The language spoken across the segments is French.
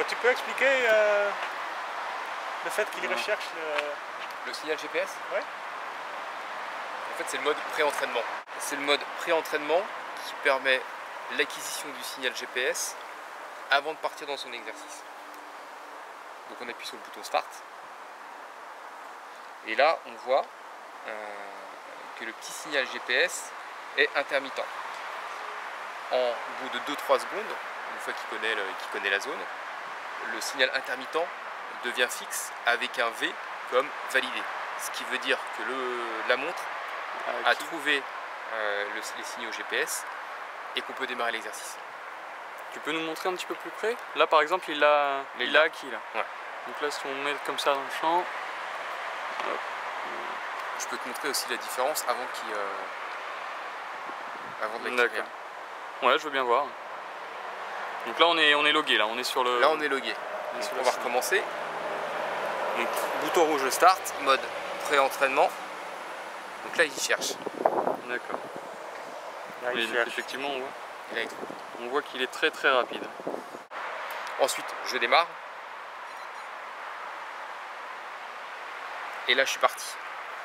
Tu peux expliquer le fait qu'il recherche le signal GPS? Ouais. En fait, c'est le mode pré-entraînement. C'est le mode pré-entraînement qui permet l'acquisition du signal GPS avant de partir dans son exercice. Donc on appuie sur le bouton Start. Et là, on voit que le petit signal GPS est intermittent. Au bout de 2-3 secondes, une fois qu'il connaît la zone, le signal intermittent devient fixe avec un V comme validé. Ce qui veut dire que la montre a trouvé les signaux GPS et qu'on peut démarrer l'exercice. Tu peux nous montrer un petit peu plus près? Là par exemple il a acquis là. Ouais. Donc là si on met comme ça dans le champ. Hop. Je peux te montrer aussi la différence avant de l'activer. D'accord. Ouais, je veux bien voir. Donc là on est logué, là on est sur le. Là on est logué. On va recommencer. Donc bouton rouge le start, mode pré-entraînement. Donc là il cherche. D'accord. Là, oui, effectivement on voit qu'il est très très rapide. Ensuite je démarre. Et là je suis parti.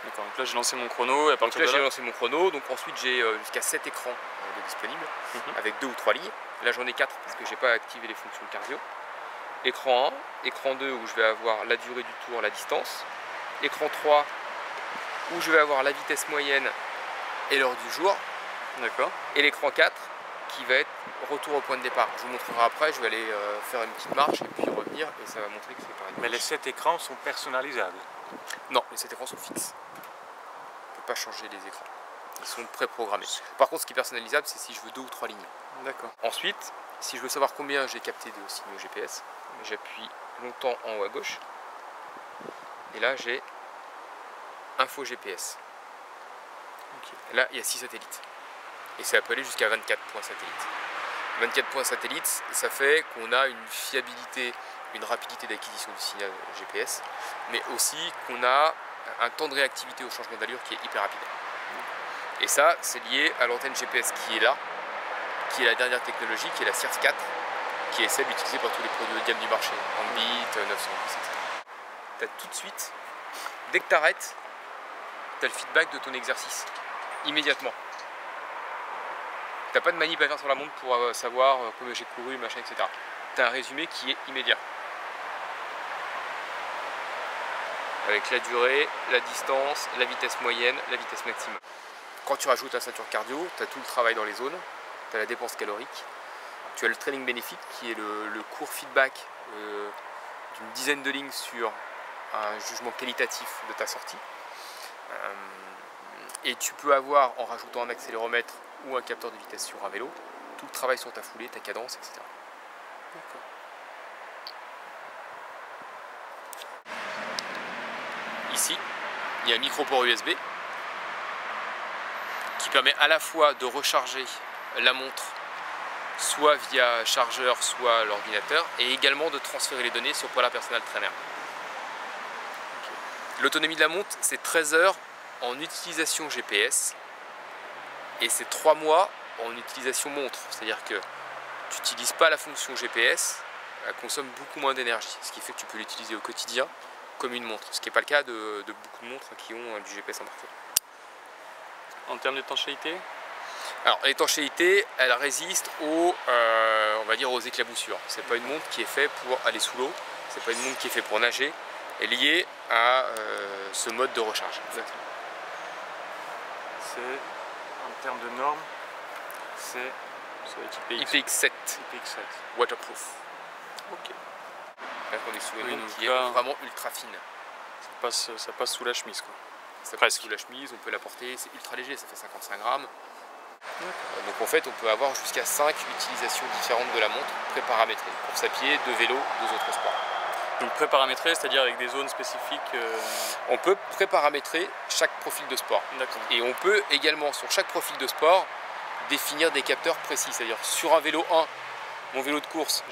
D'accord, donc là j'ai lancé mon chrono et à partir de là j'ai lancé mon chrono, donc ensuite j'ai jusqu'à 7 écrans de disponibles avec 2 ou 3 lignes. Là j'en ai 4 parce que j'ai pas activé les fonctions cardio. Écran 1, écran 2 où je vais avoir la durée du tour, la distance. Écran 3 où je vais avoir la vitesse moyenne et l'heure du jour. D'accord. Et l'écran 4 qui va être retour au point de départ. Je vous montrerai après, je vais aller faire une petite marche et puis revenir et ça va montrer que c'est pareil. Mais les 7 écrans sont personnalisables? Non, les 7 écrans sont fixes. On ne peut pas changer les écrans. Ils sont préprogrammés. Par contre, ce qui est personnalisable, c'est si je veux 2 ou 3 lignes. D'accord. Ensuite, si je veux savoir combien j'ai capté de signaux GPS, j'appuie longtemps en haut à gauche. Et là, j'ai Info GPS. Okay. Là, il y a 6 satellites. Et ça peut aller jusqu'à 24 points satellites. 24 points satellites, ça fait qu'on a une fiabilité, une rapidité d'acquisition du signal GPS, mais aussi qu'on a un temps de réactivité au changement d'allure qui est hyper rapide. Et ça, c'est lié à l'antenne GPS qui est là, qui est la dernière technologie, qui est la CIRS 4, qui est celle utilisée par tous les produits haut de gamme du marché, Ambit, 910, etc. Tu as tout de suite, dès que tu arrêtes, tu as le feedback de ton exercice, immédiatement. Tu n'as pas de manip à faire sur la montre pour savoir combien j'ai couru, machin, etc. Tu as un résumé qui est immédiat. Avec la durée, la distance, la vitesse moyenne, la vitesse maximum. Quand tu rajoutes la ceinture cardio, tu as tout le travail dans les zones, tu as la dépense calorique, tu as le training benefit qui est le court feedback d'une dizaine de lignes sur un jugement qualitatif de ta sortie. Et tu peux avoir, en rajoutant un accéléromètre ou un capteur de vitesse sur un vélo, tout le travail sur ta foulée, ta cadence, etc. D'accord. Ici, il y a un micro-port USB qui permet à la fois de recharger la montre soit via chargeur, soit l'ordinateur, et également de transférer les données sur Polar Personal Trainer. Okay. L'autonomie de la montre, c'est 13 heures en utilisation GPS et c'est 3 mois en utilisation montre. C'est-à-dire que tu n'utilises pas la fonction GPS, elle consomme beaucoup moins d'énergie, ce qui fait que tu peux l'utiliser au quotidien comme une montre, ce qui n'est pas le cas de beaucoup de montres qui ont du GPS embarqué. En termes d'étanchéité? Alors l'étanchéité, elle résiste aux, on va dire aux éclaboussures. C'est pas une montre qui est faite pour aller sous l'eau, c'est pas une montre qui est faite pour nager, elle est liée à ce mode de recharge. Exactement. C'est, en termes de normes, c'est IPX7. IPX7. Waterproof. Ok. Là, on est sous une montre qui est vraiment ultra fine. Ça passe sous la chemise quoi. Ça passe sous la chemise, on peut la porter, c'est ultra léger, ça fait 55 grammes. Donc en fait on peut avoir jusqu'à 5 utilisations différentes de la montre préparamétrées. Course à pied, de vélo, 2 autres sports. Donc préparamétré, c'est-à-dire avec des zones spécifiques On peut préparamétrer chaque profil de sport. Et on peut également sur chaque profil de sport définir des capteurs précis. C'est-à-dire sur un vélo 1, mon vélo de course,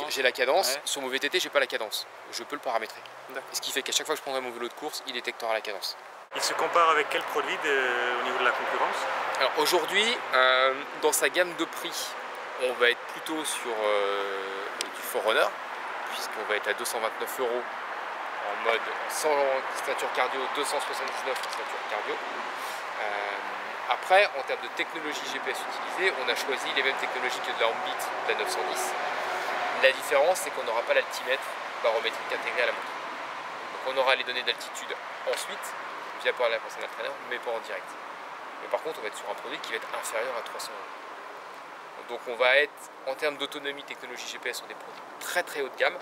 j'ai la cadence. Ouais. Sur mon VTT, j'ai pas la cadence. Je peux le paramétrer. Ce qui fait qu'à chaque fois que je prendrai mon vélo de course, il détectera la cadence. Il se compare avec quel produit au niveau de la concurrence? Alors aujourd'hui, dans sa gamme de prix, on va être plutôt sur du Forerunner, puisqu'on va être à 229 € en mode sans ceinture cardio, 279 en ceinture cardio. Après, en termes de technologie GPS utilisée, on a choisi les mêmes technologies que de la Hornbeat, de la 910. La différence, c'est qu'on n'aura pas l'altimètre barométrique intégré à la montre. Donc on aura les données d'altitude ensuite, via par la personne entraîneur, mais pas en direct. Mais par contre, on va être sur un produit qui va être inférieur à 300 €. Donc on va être, en termes d'autonomie technologie GPS, sur des produits très très haut de gamme,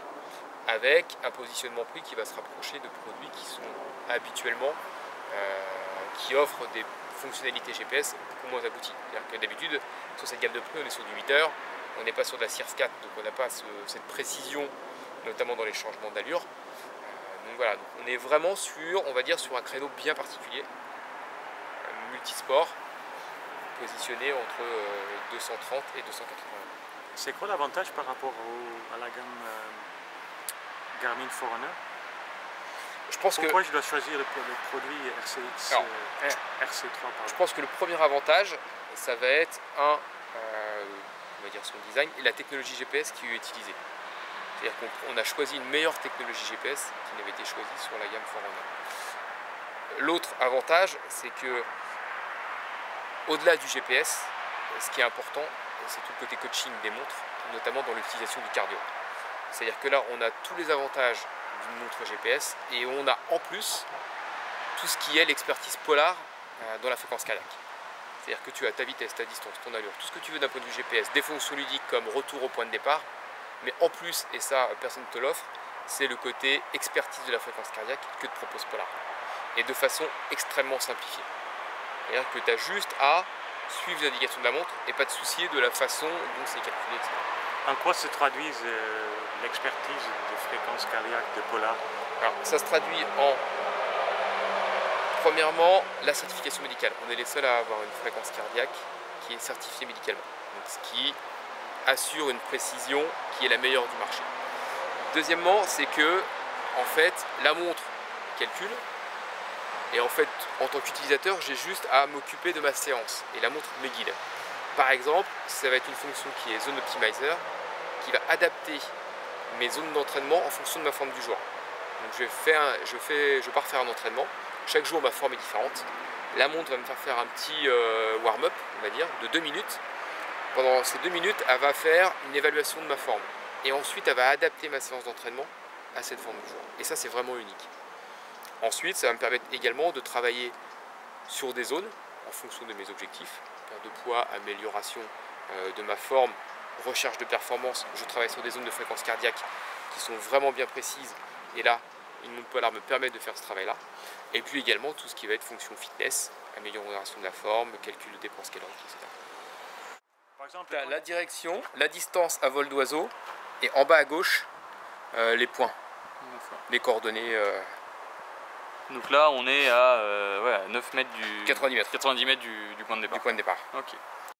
avec un positionnement prix qui va se rapprocher de produits qui sont habituellement, qui offrent des fonctionnalités GPS beaucoup moins abouties. C'est-à-dire que d'habitude, sur cette gamme de prix, on est sur du 8 heures, on n'est pas sur de la CIRF 4, donc on n'a pas cette précision, notamment dans les changements d'allure. Donc voilà, donc on est vraiment sur, on va dire, sur un créneau bien particulier, multisport, positionné entre 230 et 280 €. C'est quoi l'avantage par rapport à la gamme Garmin Forerunner? Je pense Pourquoi je dois choisir le produit RC3 pardon. Je pense que le premier avantage, ça va être on va dire son design et la technologie GPS qui est utilisée. C'est-à-dire qu'on a choisi une meilleure technologie GPS qui n'avait été choisie sur la gamme Forerunner. L'autre avantage, c'est que au-delà du GPS, ce qui est important, c'est tout le côté coaching des montres, notamment dans l'utilisation du cardio. C'est-à-dire que là, on a tous les avantages d'une montre GPS et on a en plus tout ce qui est l'expertise polar dans la fréquence cardiaque. C'est-à-dire que tu as ta vitesse, ta distance, ton allure, tout ce que tu veux d'un point de vue GPS, des fonctions ludiques comme retour au point de départ, mais en plus, et ça personne ne te l'offre, c'est le côté expertise de la fréquence cardiaque que te propose Polar. Et de façon extrêmement simplifiée. C'est-à-dire que tu as juste à suivre les indications de la montre et pas te soucier de la façon dont c'est calculé, etc. En quoi se traduit l'expertise de fréquence cardiaque de Polar? Alors, ça se traduit en, premièrement, la certification médicale. On est les seuls à avoir une fréquence cardiaque qui est certifiée médicalement. Donc, ce qui assure une précision qui est la meilleure du marché. Deuxièmement, c'est que, en fait, la montre calcule. Et en fait, en tant qu'utilisateur, j'ai juste à m'occuper de ma séance et la montre me guide. Par exemple, ça va être une fonction qui est Zone Optimizer, qui va adapter mes zones d'entraînement en fonction de ma forme du jour. Donc je pars faire un entraînement. Chaque jour, ma forme est différente. La montre va me faire un petit warm-up, on va dire, de 2 minutes. Pendant ces 2 minutes, elle va faire une évaluation de ma forme. Et ensuite, elle va adapter ma séance d'entraînement à cette forme du jour. Et ça, c'est vraiment unique. Ensuite, ça va me permettre également de travailler sur des zones en fonction de mes objectifs. Perte de poids, amélioration de ma forme, recherche de performance. Je travaille sur des zones de fréquence cardiaque qui sont vraiment bien précises. Et là, une montre Polar me permet de faire ce travail-là. Et puis également tout ce qui va être fonction fitness, amélioration de la forme, calcul de dépenses caloriques, etc. Par exemple, La direction, la distance à vol d'oiseau et en bas à gauche, les points, les coordonnées. Donc là, on est à 9 mètres 90 mètres. 90 mètres du point de départ. Du point de départ. Ok.